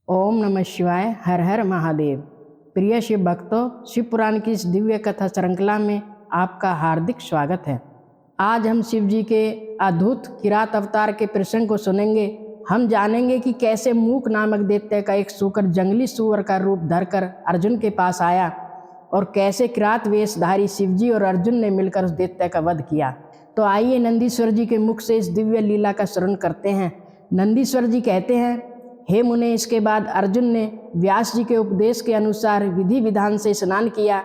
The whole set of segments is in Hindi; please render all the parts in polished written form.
ओम नमः शिवाय। हर हर महादेव। प्रिय शिव भक्तों, शिव पुराण की इस दिव्य कथा श्रृंखला में आपका हार्दिक स्वागत है। आज हम शिव जी के अद्भुत किरात अवतार के प्रसंग को सुनेंगे। हम जानेंगे कि कैसे मूक नामक दैत्य का एक सूकर जंगली सुअर का रूप धरकर अर्जुन के पास आया और कैसे किरात वेशधारी शिवजी और अर्जुन ने मिलकर उस दैत्य का वध किया। तो आइए नंदीश्वर जी के मुख से इस दिव्य लीला का श्रवण करते हैं। नंदीश्वर जी कहते हैं, हे मुने, इसके बाद अर्जुन ने व्यास जी के उपदेश के अनुसार विधि विधान से स्नान किया,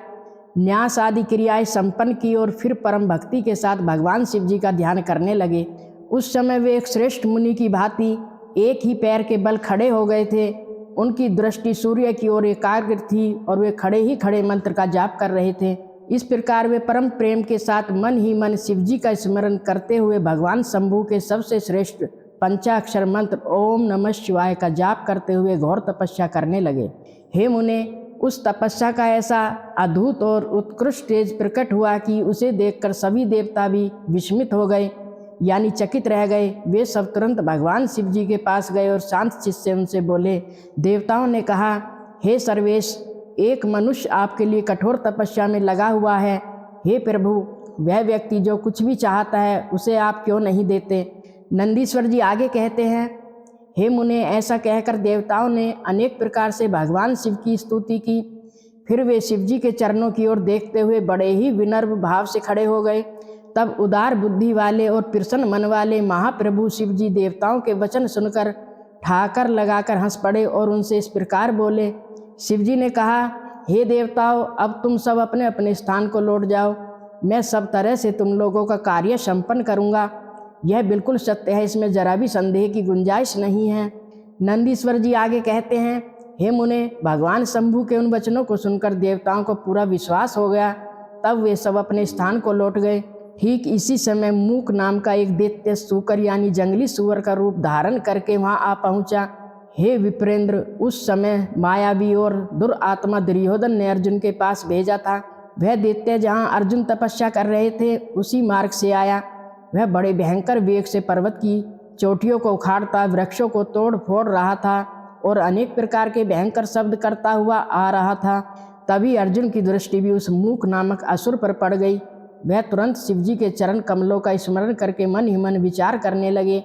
न्यास आदि क्रियाएं संपन्न की और फिर परम भक्ति के साथ भगवान शिव जी का ध्यान करने लगे। उस समय वे एक श्रेष्ठ मुनि की भांति एक ही पैर के बल खड़े हो गए थे। उनकी दृष्टि सूर्य की ओर एकाग्र थी और वे खड़े ही खड़े मंत्र का जाप कर रहे थे। इस प्रकार वे परम प्रेम के साथ मन ही मन शिव जी का स्मरण करते हुए भगवान शंभु के सबसे श्रेष्ठ पंचाक्षर मंत्र ओम नमः शिवाय का जाप करते हुए घोर तपस्या करने लगे। हे मुने, उस तपस्या का ऐसा अद्भुत और उत्कृष्ट तेज प्रकट हुआ कि उसे देखकर सभी देवता भी विस्मित हो गए, यानी चकित रह गए। वे सब तुरंत भगवान शिव जी के पास गए और शांत चित्त से उनसे बोले। देवताओं ने कहा, हे सर्वेश, एक मनुष्य आपके लिए कठोर तपस्या में लगा हुआ है। हे प्रभु, वह व्यक्ति जो कुछ भी चाहता है उसे आप क्यों नहीं देते। नंदीश्वर जी आगे कहते हैं, हे मुने, ऐसा कहकर देवताओं ने अनेक प्रकार से भगवान शिव की स्तुति की। फिर वे शिव जी के चरणों की ओर देखते हुए बड़े ही विनम्र भाव से खड़े हो गए। तब उदार बुद्धि वाले और प्रसन्न मन वाले महाप्रभु शिव जी देवताओं के वचन सुनकर ठाकर लगाकर हंस पड़े और उनसे इस प्रकार बोले। शिव जी ने कहा, हे देवताओं, अब तुम सब अपने अपने स्थान को लौट जाओ। मैं सब तरह से तुम लोगों का कार्य संपन्न करूँगा। यह बिल्कुल सत्य है, इसमें जरा भी संदेह की गुंजाइश नहीं है। नंदीश्वर जी आगे कहते हैं, हे मुने, भगवान शंभु के उन वचनों को सुनकर देवताओं को पूरा विश्वास हो गया। तब वे सब अपने स्थान को लौट गए। ठीक इसी समय मूक नाम का एक दैत्य सूकर यानी जंगली सुअर का रूप धारण करके वहां आ पहुंचा। हे विप्रेंद्र, उस समय मायावी और दुरात्मा दुर्योधन ने अर्जुन के पास भेजा था। वह दैत्य जहाँ अर्जुन तपस्या कर रहे थे उसी मार्ग से आया। वह बड़े भयंकर वेग से पर्वत की चोटियों को उखाड़ता, वृक्षों को तोड़ फोड़ रहा था और अनेक प्रकार के भयंकर शब्द करता हुआ आ रहा था। तभी अर्जुन की दृष्टि भी उस मूक नामक असुर पर पड़ गई। वह तुरंत शिवजी के चरण कमलों का स्मरण करके मन ही मन विचार करने लगे।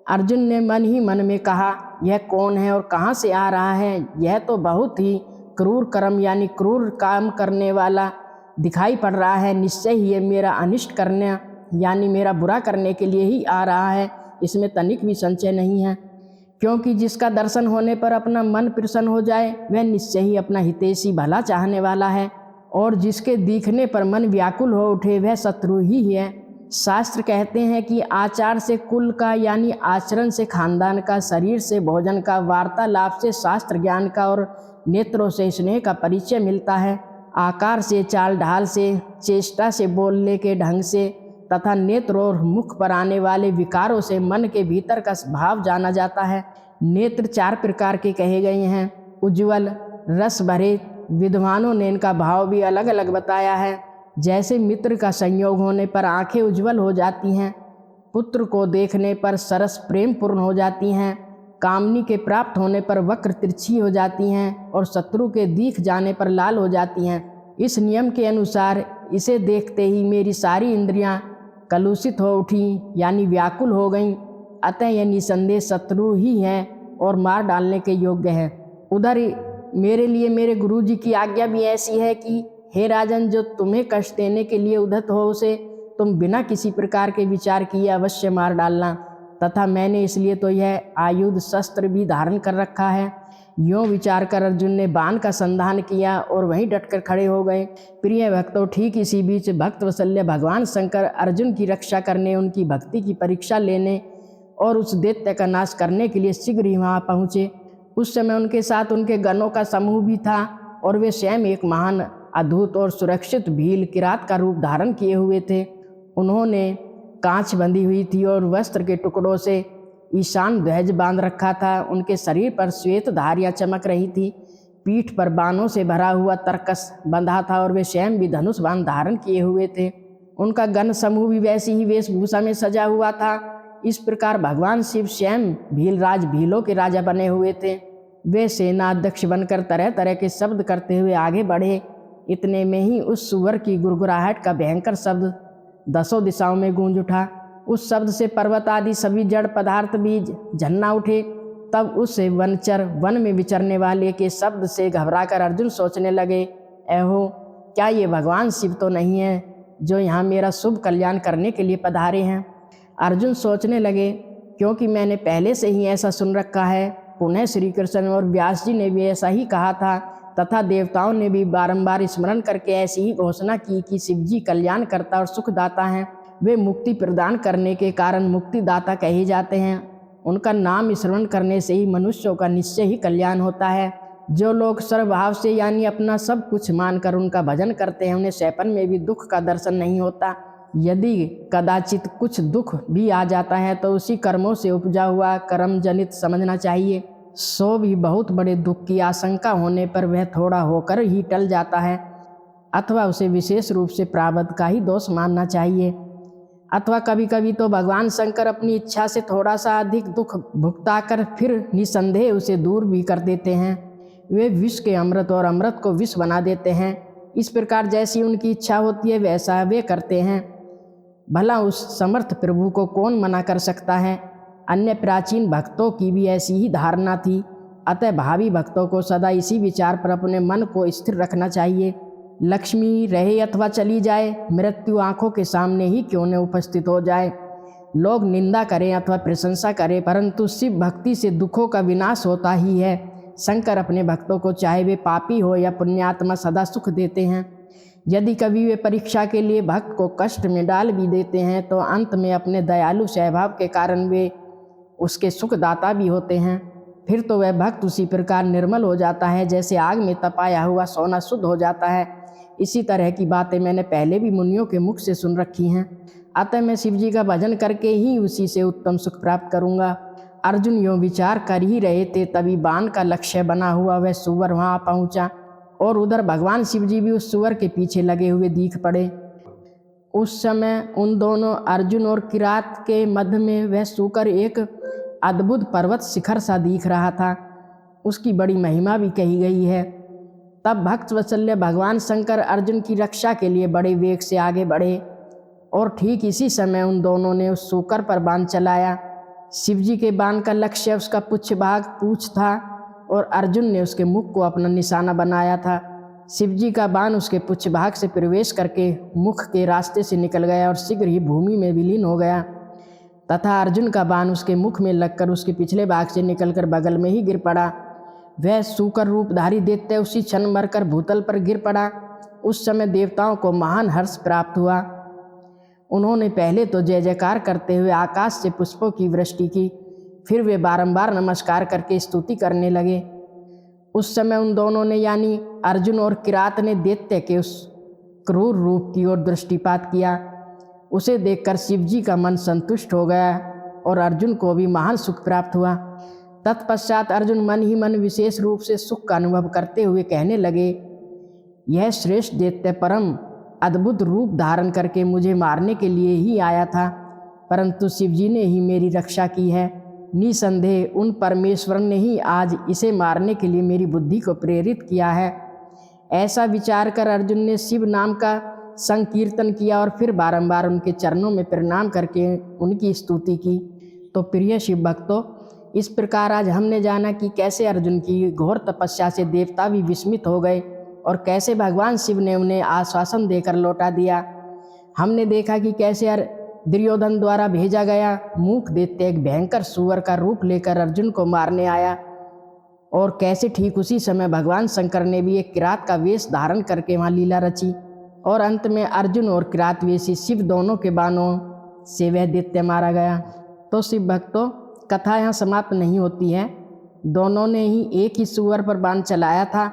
अर्जुन ने मन ही मन में कहा, यह कौन है और कहाँ से आ रहा है। यह तो बहुत ही क्रूर कर्म यानी क्रूर काम करने वाला दिखाई पड़ रहा है। निश्चय ही ये मेरा अनिष्ट करने यानी मेरा बुरा करने के लिए ही आ रहा है, इसमें तनिक भी संशय नहीं है। क्योंकि जिसका दर्शन होने पर अपना मन प्रसन्न हो जाए वह निश्चय ही अपना हितैषी भला चाहने वाला है, और जिसके दिखने पर मन व्याकुल हो उठे वह शत्रु ही है। शास्त्र कहते हैं कि आचार से कुल का यानी आचरण से खानदान का, शरीर से भोजन का, वार्तालाप से शास्त्र ज्ञान का और नेत्रों से स्नेह का परिचय मिलता है। आकार से, चाल ढाल से, चेष्टा से, बोलने के ढंग से तथा नेत्र और मुख पर आने वाले विकारों से मन के भीतर का भाव जाना जाता है। नेत्र 4 प्रकार के कहे गए हैं। उज्ज्वल, रस भरे। विद्वानों ने इनका भाव भी अलग अलग बताया है। जैसे मित्र का संयोग होने पर आंखें उज्ज्वल हो जाती हैं, पुत्र को देखने पर सरस प्रेम पूर्ण हो जाती हैं, कामनी के प्राप्त होने पर वक्र तिरछी हो जाती हैं और शत्रु के दिख जाने पर लाल हो जाती हैं। इस नियम के अनुसार इसे देखते ही मेरी सारी इंद्रियां कलुषित हो उठी यानी व्याकुल हो गईं। अतः यह निसंदेह शत्रु ही है और मार डालने के योग्य है। उधर मेरे लिए मेरे गुरु जी की आज्ञा भी ऐसी है कि हे राजन, जो तुम्हें कष्ट देने के लिए उद्धत हो उसे तुम बिना किसी प्रकार के विचार किए अवश्य मार डालना। तथा मैंने इसलिए तो यह आयुध शस्त्र भी धारण कर रखा है। यों विचार कर अर्जुन ने बाण का संधान किया और वहीं डटकर खड़े हो गए। प्रिय भक्तों, ठीक इसी बीच भक्त वत्सल्य भगवान शंकर अर्जुन की रक्षा करने, उनकी भक्ति की परीक्षा लेने और उस दैत्य का नाश करने के लिए शीघ्र ही वहाँ पहुँचे। उस समय उनके साथ उनके गणों का समूह भी था और वे स्वयं एक महान, अद्भुत और सुरक्षित भील किरात का रूप धारण किए हुए थे। उन्होंने कांच बंधी हुई थी और वस्त्र के टुकड़ों से ईशान ध्वज बांध रखा था। उनके शरीर पर श्वेत धारियाँ चमक रही थी। पीठ पर बाणों से भरा हुआ तरकस बंधा था और वे स्वयं भी धनुष बाण धारण किए हुए थे। उनका गण समूह भी वैसी ही वेशभूषा में सजा हुआ था। इस प्रकार भगवान शिव स्वयं भीलराज भीलों के राजा बने हुए थे। वे सेनाध्यक्ष बनकर तरह तरह के शब्द करते हुए आगे बढ़े। इतने में ही उस सुअर की गुरगुराहट का भयंकर शब्द 10 दिशाओं में गूंज उठा। उस शब्द से पर्वत आदि सभी जड़ पदार्थ भी झन्ना उठे। तब उस वनचर वन में विचरने वाले के शब्द से घबराकर अर्जुन सोचने लगे, ऐहो, क्या ये भगवान शिव तो नहीं है जो यहाँ मेरा शुभ कल्याण करने के लिए पधारे हैं। अर्जुन सोचने लगे, क्योंकि मैंने पहले से ही ऐसा सुन रखा है। पुनः श्री कृष्ण और व्यास जी ने भी ऐसा ही कहा था तथा देवताओं ने भी बारंबार स्मरण करके ऐसी ही घोषणा की कि शिव जी कल्याणकर्ता और सुखदाता हैं। वे मुक्ति प्रदान करने के कारण मुक्तिदाता कहे जाते हैं। उनका नाम स्मरण करने से ही मनुष्यों का निश्चय ही कल्याण होता है। जो लोग सर्वभाव से यानी अपना सब कुछ मानकर उनका भजन करते हैं, उन्हें सैपन में भी दुख का दर्शन नहीं होता। यदि कदाचित कुछ दुख भी आ जाता है तो उसी कर्मों से उपजा हुआ कर्म जनित समझना चाहिए। सो भी बहुत बड़े दुख की आशंका होने पर वह थोड़ा होकर ही टल जाता है, अथवा उसे विशेष रूप से प्रारब्ध का ही दोष मानना चाहिए। अथवा कभी कभी तो भगवान शंकर अपनी इच्छा से थोड़ा सा अधिक दुख भुगताकर फिर निसंदेह उसे दूर भी कर देते हैं। वे विष के अमृत और अमृत को विष बना देते हैं। इस प्रकार जैसी उनकी इच्छा होती है वैसा वे करते हैं। भला उस समर्थ प्रभु को कौन मना कर सकता है। अन्य प्राचीन भक्तों की भी ऐसी ही धारणा थी। अतः भावी भक्तों को सदा इसी विचार पर अपने मन को स्थिर रखना चाहिए। लक्ष्मी रहे अथवा चली जाए, मृत्यु आंखों के सामने ही क्यों न उपस्थित हो जाए। लोग निंदा करें अथवा प्रशंसा करें, परंतु शिव भक्ति से दुखों का विनाश होता ही है। शंकर अपने भक्तों को चाहे वे पापी हो या पुण्यात्मा सदा सुख देते हैं। यदि कभी वे परीक्षा के लिए भक्त को कष्ट में डाल भी देते हैं तो अंत में अपने दयालु स्वभाव के कारण वे उसके सुखदाता भी होते हैं। फिर तो वह भक्त उसी प्रकार निर्मल हो जाता है जैसे आग में तपाया हुआ सोना शुद्ध हो जाता है। इसी तरह की बातें मैंने पहले भी मुनियों के मुख से सुन रखी हैं। अतः मैं शिव जी का भजन करके ही उसी से उत्तम सुख प्राप्त करूँगा। अर्जुन यों विचार कर ही रहे थे, तभी बाण का लक्ष्य बना हुआ वह सुअर वहाँ पहुँचा और उधर भगवान शिव जी भी उस सुअर के पीछे लगे हुए दिख पड़े। उस समय उन दोनों अर्जुन और किरात के मध्य में वह सूकर एक अद्भुत पर्वत शिखर सा दिख रहा था। उसकी बड़ी महिमा भी कही गई है। तब भक्त वत्सल्य भगवान शंकर अर्जुन की रक्षा के लिए बड़े वेग से आगे बढ़े और ठीक इसी समय उन दोनों ने उस सूकर पर बाण चलाया। शिवजी के बाण का लक्ष्य उसका पुच्छ भाग पूंछ था और अर्जुन ने उसके मुख को अपना निशाना बनाया था। शिवजी का बाण उसके पुच्छ भाग से प्रवेश करके मुख के रास्ते से निकल गया और शीघ्र ही भूमि में विलीन हो गया तथा अर्जुन का बाण उसके मुख में लगकर उसके पिछले भाग से निकलकर बगल में ही गिर पड़ा। वह सूकर रूपधारी दैत्य उसी क्षण मरकर भूतल पर गिर पड़ा। उस समय देवताओं को महान हर्ष प्राप्त हुआ। उन्होंने पहले तो जय जयकार करते हुए आकाश से पुष्पों की वृष्टि की, फिर वे बारंबार नमस्कार करके स्तुति करने लगे। उस समय उन दोनों ने यानी अर्जुन और किरात ने दैत्य के उस क्रूर रूप की ओर दृष्टिपात किया। उसे देखकर शिवजी का मन संतुष्ट हो गया और अर्जुन को भी महान सुख प्राप्त हुआ। तत्पश्चात अर्जुन मन ही मन विशेष रूप से सुख का अनुभव करते हुए कहने लगे, यह श्रेष्ठ दैत्य परम अद्भुत रूप धारण करके मुझे मारने के लिए ही आया था, परंतु शिवजी ने ही मेरी रक्षा की है। निसंदेह उन परमेश्वर ने ही आज इसे मारने के लिए मेरी बुद्धि को प्रेरित किया है। ऐसा विचार कर अर्जुन ने शिव नाम का संकीर्तन किया और फिर बारंबार उनके चरणों में प्रणाम करके उनकी स्तुति की। तो प्रिय शिव भक्तों, इस प्रकार आज हमने जाना कि कैसे अर्जुन की घोर तपस्या से देवता भी विस्मित हो गए और कैसे भगवान शिव ने उन्हें आश्वासन देकर लौटा दिया। हमने देखा कि कैसे दुर्योधन द्वारा भेजा गया मूक दैत्य एक भयंकर सुअर का रूप लेकर अर्जुन को मारने आया और कैसे ठीक उसी समय भगवान शंकर ने भी एक किरात का वेश धारण करके वहाँ लीला रची और अंत में अर्जुन और किरातवेशी शिव दोनों के बाणों से वह दैत्य मारा गया। तो शिव भक्तों, कथा यहाँ समाप्त नहीं होती है। दोनों ने ही एक ही सुअर पर बाण चलाया था।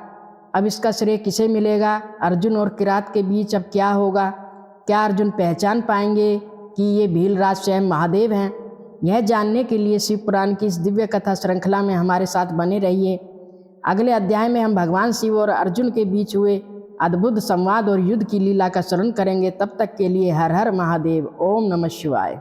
अब इसका श्रेय किसे मिलेगा? अर्जुन और किरात के बीच अब क्या होगा? क्या अर्जुन पहचान पाएंगे कि ये भीलराज स्वयं महादेव हैं? यह जानने के लिए शिव पुराण की इस दिव्य कथा श्रृंखला में हमारे साथ बने रहिए। अगले अध्याय में हम भगवान शिव और अर्जुन के बीच हुए अद्भुत संवाद और युद्ध की लीला का श्रवण करेंगे। तब तक के लिए हर हर महादेव। ओम नमः शिवाय।